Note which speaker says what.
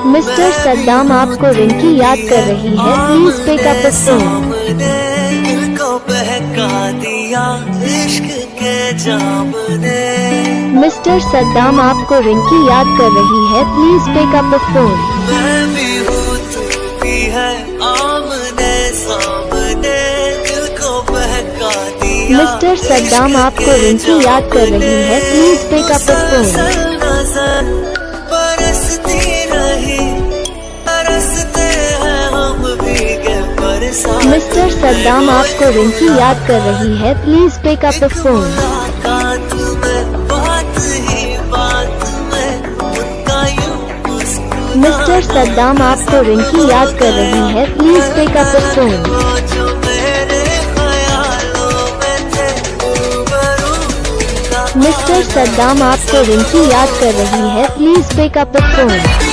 Speaker 1: Mister Saddam आपको रिंकी याद कर रही है, please pick up the phone.
Speaker 2: दिल को बहका दिया इश्क के जाम ने।
Speaker 1: मिस्टर सद्दाम आपको रिंकी याद कर रही है, please pick up the phone.
Speaker 2: मैं भी हूँ तू भी है, आमने सामने दिल को बहका दिया।
Speaker 1: मिस्टर सद्दाम आपको रिंकी याद कर रही है, please pick up the phone.
Speaker 2: बरसती रही बरसते हैं हम भीगे बरसात।
Speaker 1: मिस्टर सद्दाम आपको रिंकी याद कर रही है, please pick up the phone.
Speaker 2: मुलाकात में बात ही बात में उनका यूं मुस्कुराना।
Speaker 1: मिस्टर सद्दाम आपको रिंकी याद कर रही है, please pick up the phone.
Speaker 2: वो जो मेरे ख्यालों में थे रूबरू उनका।
Speaker 1: मिस्टर सद्दाम आपको रिंकी याद कर रही है, please pick up the phone.